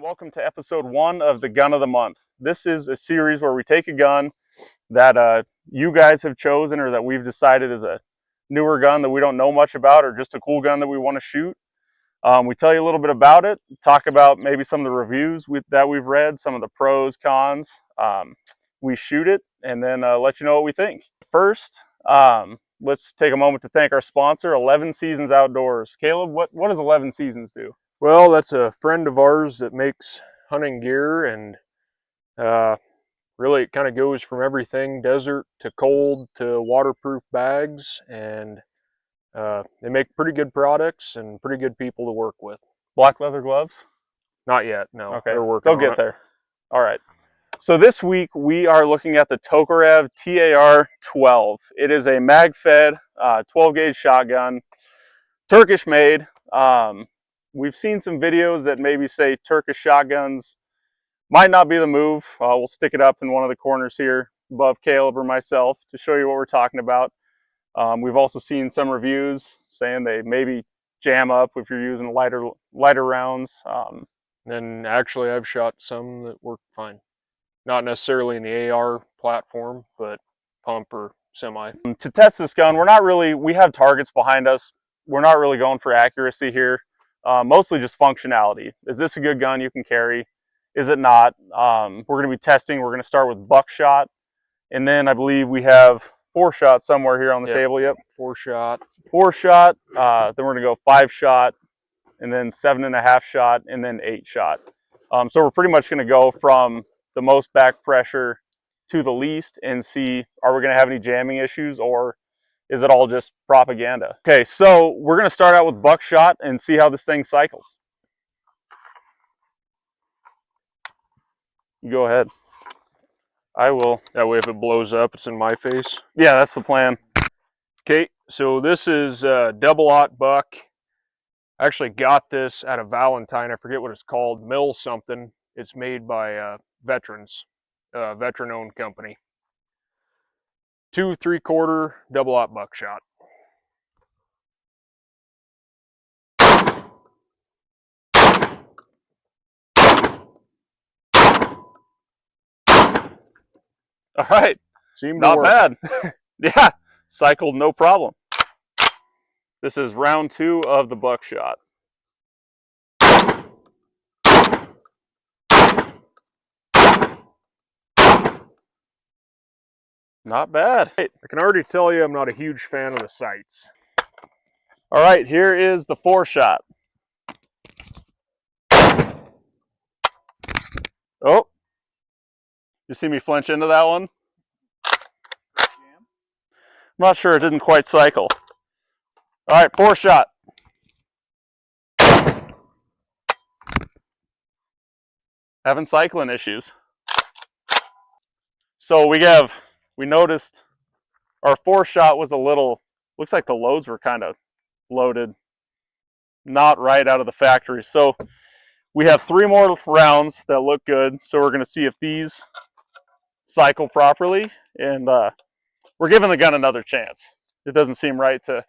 welcome to episode 1 of the Gun of the Month. This is a series where we take a gun that you guys have chosen or that we've decided is a newer gun that we don't know much about or just a cool gun that we want to shoot. We tell you a little bit about it, talk about maybe some of the reviews that we've read, some of the pros, cons. We shoot it and then let you know what we think. First, let's take a moment to thank our sponsor, 11 Seasons Outdoors. Caleb, what does 11 Seasons do? Well, that's a friend of ours that makes hunting gear, and really it kind of goes from everything desert to cold to waterproof bags, and they make pretty good products and pretty good people to work with. Black leather gloves? Not yet, no. Okay, They're working on they'll get it. there. All right. So this week we are looking at the Tokarev TAR12. It is a mag-fed 12-gauge shotgun, Turkish made. We've seen some videos that maybe say Turkish shotguns might not be the move. We'll stick it up in one of the corners here above Caleb or myself to show you what we're talking about. We've also seen some reviews saying they maybe jam up if you're using lighter rounds. And actually I've shot some that work fine. Not necessarily in the AR platform, but pump or semi. To test this gun, we have targets behind us. We're not really going for accuracy here. Mostly just functionality. Is this a good gun you can carry? Is it not? We're going to be testing. We're going to start with buckshot, and then I believe we have 4-shot somewhere here on the table. Yep, 4-shot. 4-shot. Then we're going to go 5-shot, and then 7.5-shot, and then 8-shot. So we're pretty much going to go from the most back pressure to the least and see, are we going to have any jamming issues, or is it all just propaganda? Okay, so we're going to start out with buckshot and see how this thing cycles. You go ahead. I will. That way if it blows up, it's in my face. Yeah, that's the plan. Okay, so this is a double-aught buck. I actually got this at a Valentine. I forget what it's called, Mill something. It's made by veterans, veteran-owned company. 2 3/4 double-aught buckshot. All right, Seemed not to work. bad. Yeah, cycled no problem. This is round 2 of the buckshot. Not bad. I can already tell you I'm not a huge fan of the sights. All right, here is the 4-shot. Oh, you see me flinch into that one? I'm not sure, it didn't quite cycle. All right, 4-shot. Having cycling issues. So we noticed our 4-shot was a little, looks like the loads were kind of loaded, not right out of the factory. So we have 3 more rounds that look good. So we're going to see if these cycle properly, and we're giving the gun another chance. It doesn't seem right to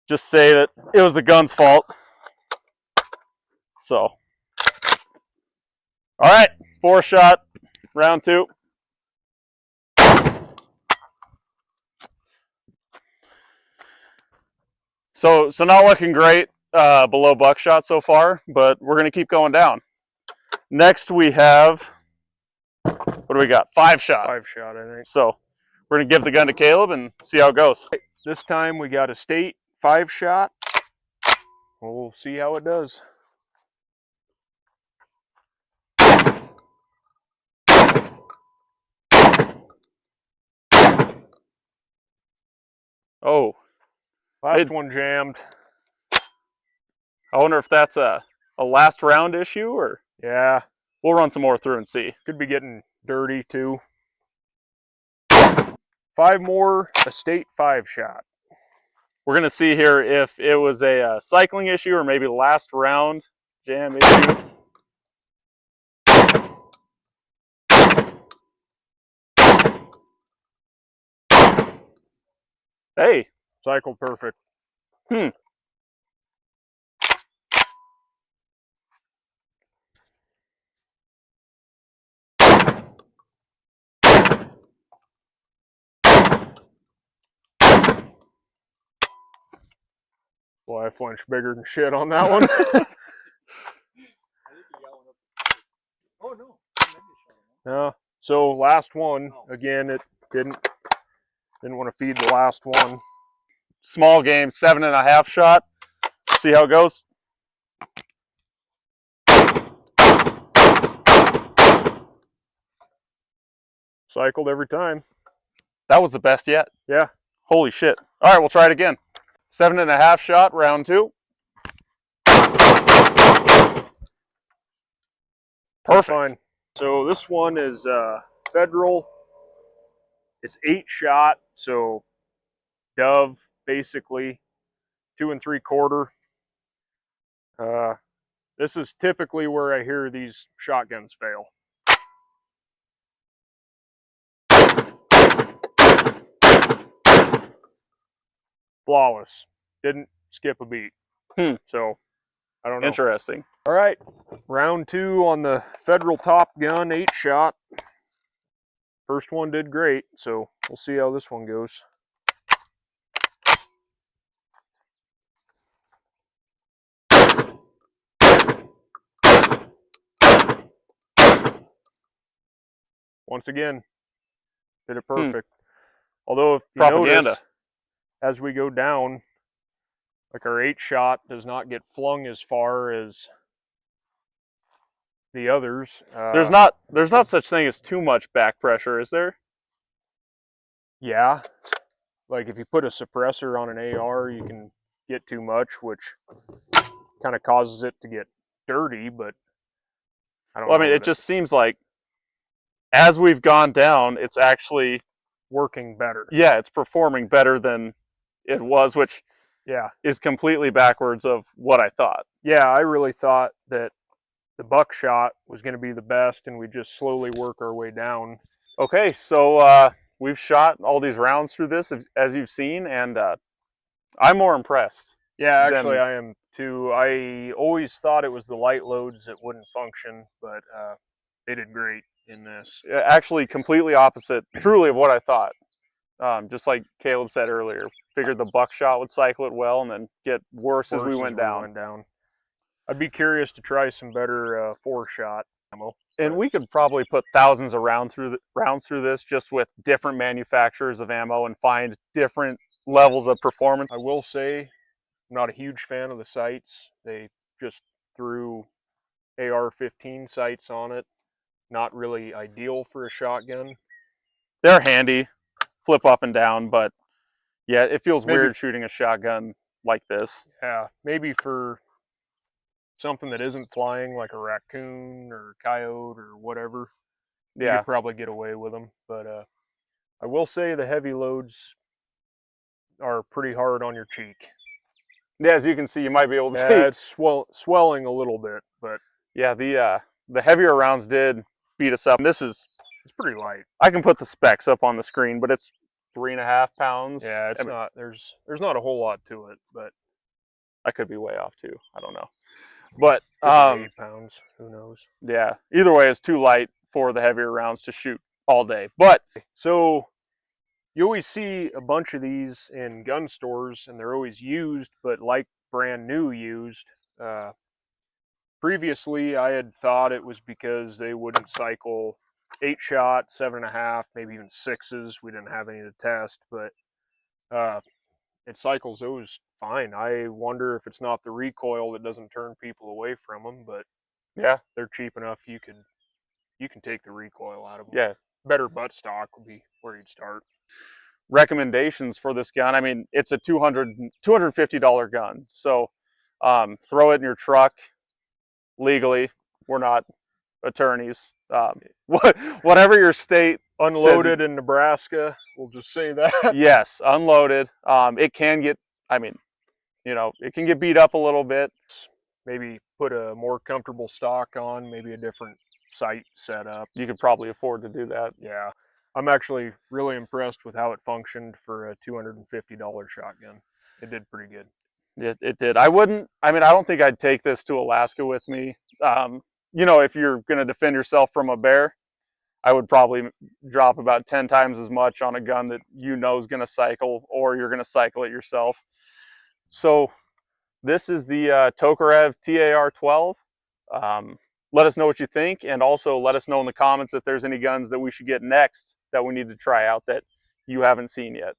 just say that it was the gun's fault. So, all right, 4-shot, round 2. So not looking great below buckshot so far, but we're going to keep going down. Next we have, what do we got? 5-shot. 5-shot, I think. So we're going to give the gun to Caleb and see how it goes. This time we got a state 5-shot. We'll see how it does. Oh, Last one jammed. I wonder if that's a last round issue, or Yeah, we'll run some more through and see. could be getting dirty too. 5 more, a state 5-shot. We're going to see here if it was a cycling issue or maybe last round jam issue. Hey, Cycled perfect. Well, I flinched bigger than shit on that one. I think you got one up. Oh no, maybe you shot him. Yeah. So last one, again, it didn't want to feed the last one. Small game, 7.5 shot. See how it goes. Cycled every time. That was the best yet. Yeah. Holy shit. All right, we'll try it again. 7.5 shot, round 2. Perfect. Fine. So this one is Federal. It's 8 shot, so dove basically, 2 3/4. This is typically where I hear these shotguns fail. Flawless. Didn't skip a beat. So, I don't know. Interesting. All right, round 2 on the Federal Top Gun 8 shot. First one did great, so we'll see how this one goes. Once again, did it perfect. Although if you notice, as we go down, like our 8 shot does not get flung as far as the others. There's not such thing as too much back pressure, is there? Yeah, like if you put a suppressor on an AR, you can get too much, which kind of causes it to get dirty. But I don't know. Well, I mean, it just seems like as we've gone down, it's actually working better. Yeah, it's performing better than it was, which is completely backwards of what I thought. Yeah, I really thought that the buckshot was going to be the best, and we just slowly work our way down. Okay, so we've shot all these rounds through this, as you've seen, and I'm more impressed. Yeah, actually, I am too. I always thought it was the light loads that wouldn't function, but they did great in this. Actually, completely opposite, truly, of what I thought. Just like Caleb said earlier, figured the buckshot would cycle it well and then get worse as we went down. I'd be curious to try some better 4-shot ammo. And we could probably put thousands of rounds through this just with different manufacturers of ammo and find different levels of performance. I will say, I'm not a huge fan of the sights. They just threw AR-15 sights on it. Not really ideal for a shotgun. They're handy, flip up and down, but yeah, it feels weird shooting a shotgun like this. Yeah, maybe for something that isn't flying, like a raccoon or coyote or whatever, you could probably get away with them. But I will say the heavy loads are pretty hard on your cheek. Yeah, as you can see, you might be able to see. Yeah, it's swelling a little bit, but yeah, the heavier rounds did beat us up. It's pretty light. I can put the specs up on the screen, but it's 3.5 pounds. Yeah, it's not. There's not a whole lot to it, but I could be way off too. I don't know. But 8 pounds, who knows? Yeah, either way, it's too light for the heavier rounds to shoot all day. But so you always see a bunch of these in gun stores, and they're always used, but like brand new used. Previously, I had thought it was because they wouldn't cycle 8 shot, 7.5, maybe even 6s. We didn't have any to test, but it cycles those fine. I wonder if it's not the recoil that doesn't turn people away from them, but yeah, they're cheap enough you can take the recoil out of them. Yeah, better butt stock would be where you'd start. Recommendations for this gun. I mean, it's a $250 gun, so throw it in your truck legally. We're not attorneys. Whatever your state unloaded in Nebraska, we'll just say that. Yes, unloaded. It can get, I mean, it can get beat up a little bit. Maybe put a more comfortable stock on, maybe a different sight setup. You could probably afford to do that. Yeah. I'm actually really impressed with how it functioned for a $250 shotgun. It did pretty good. It did. I don't think I'd take this to Alaska with me. If you're going to defend yourself from a bear, I would probably drop about 10 times as much on a gun that is going to cycle, or you're going to cycle it yourself. So This is the Tokarev TAR12. Let us know what you think, and also let us know in the comments if there's any guns that we should get next that we need to try out that you haven't seen yet.